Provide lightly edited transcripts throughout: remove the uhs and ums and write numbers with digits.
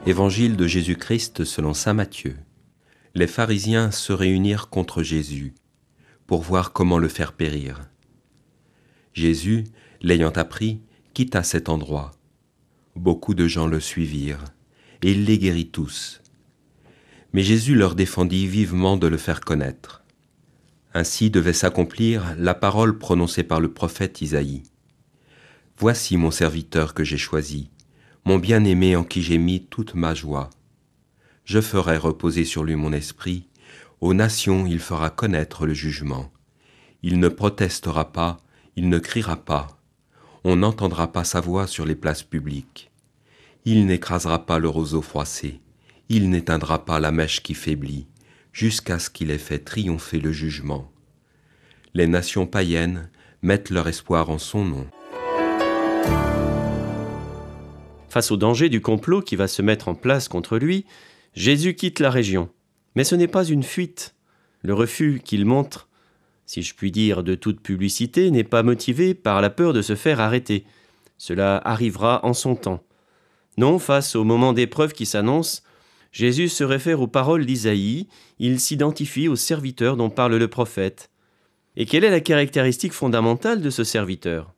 Évangile de Jésus-Christ selon saint Matthieu. Les pharisiens se réunirent contre Jésus pour voir comment le faire périr. Jésus, l'ayant appris, quitta cet endroit. Beaucoup de gens le suivirent, et il les guérit tous. Mais Jésus leur défendit vivement de le faire connaître. Ainsi devait s'accomplir la parole prononcée par le prophète Isaïe. « Voici mon serviteur que j'ai choisi, mon bien-aimé en qui j'ai mis toute ma joie. Je ferai reposer sur lui mon esprit, aux nations il fera connaître le jugement. Il ne protestera pas, il ne criera pas, on n'entendra pas sa voix sur les places publiques. Il n'écrasera pas le roseau froissé, il n'éteindra pas la mèche qui faiblit, jusqu'à ce qu'il ait fait triompher le jugement. Les nations païennes mettent leur espoir en son nom. » Face au danger du complot qui va se mettre en place contre lui, Jésus quitte la région. Mais ce n'est pas une fuite. Le refus qu'il montre, si je puis dire de toute publicité, n'est pas motivé par la peur de se faire arrêter. Cela arrivera en son temps. Non, face au moment d'épreuve qui s'annonce, Jésus se réfère aux paroles d'Isaïe, il s'identifie au serviteur dont parle le prophète. Et quelle est la caractéristique fondamentale de ce serviteur ?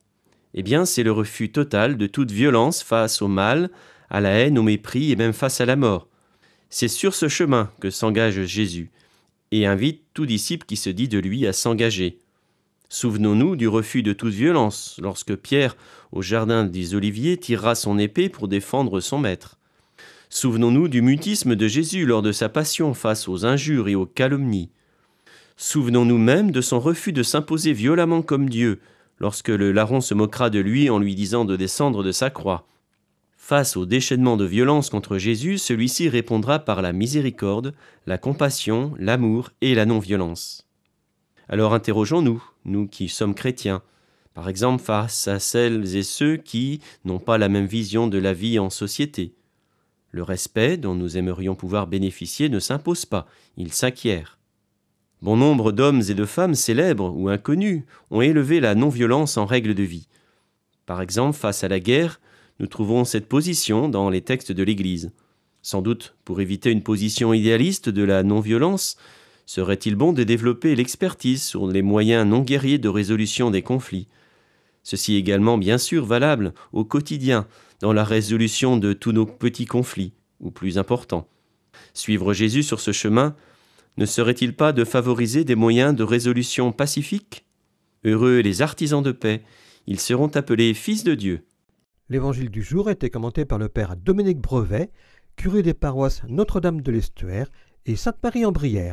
Eh bien, c'est le refus total de toute violence face au mal, à la haine, au mépris et même face à la mort. C'est sur ce chemin que s'engage Jésus et invite tout disciple qui se dit de lui à s'engager. Souvenons-nous du refus de toute violence lorsque Pierre, au jardin des Oliviers, tirera son épée pour défendre son maître. Souvenons-nous du mutisme de Jésus lors de sa passion face aux injures et aux calomnies. Souvenons-nous même de son refus de s'imposer violemment comme Dieu, lorsque le larron se moquera de lui en lui disant de descendre de sa croix. Face au déchaînement de violence contre Jésus, celui-ci répondra par la miséricorde, la compassion, l'amour et la non-violence. Alors interrogeons-nous, nous qui sommes chrétiens, par exemple face à celles et ceux qui n'ont pas la même vision de la vie en société. Le respect dont nous aimerions pouvoir bénéficier ne s'impose pas, il s'acquiert. Bon nombre d'hommes et de femmes célèbres ou inconnus ont élevé la non-violence en règle de vie. Par exemple, face à la guerre, nous trouvons cette position dans les textes de l'Église. Sans doute, pour éviter une position idéaliste de la non-violence, serait-il bon de développer l'expertise sur les moyens non guerriers de résolution des conflits. Ceci est également bien sûr valable au quotidien, dans la résolution de tous nos petits conflits, ou plus importants. Suivre Jésus sur ce chemin ne serait-il pas de favoriser des moyens de résolution pacifique ? Heureux les artisans de paix, ils seront appelés fils de Dieu. L'évangile du jour a été commenté par le père Dominique Brevet, curé des paroisses Notre-Dame de l'Estuaire et Sainte-Marie-en-Brière.